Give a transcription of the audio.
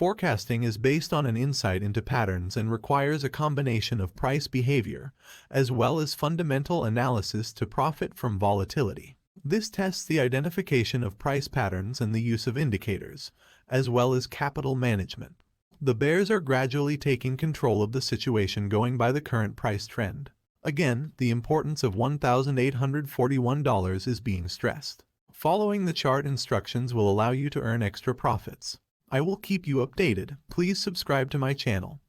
Forecasting is based on an insight into patterns and requires a combination of price behavior, as well as fundamental analysis to profit from volatility. This tests the identification of price patterns and the use of indicators, as well as capital management. The bears are gradually taking control of the situation going by the current price trend. Again, the importance of $1,841 is being stressed. Following the chart instructions will allow you to earn extra profits. I will keep you updated. Please subscribe to my channel.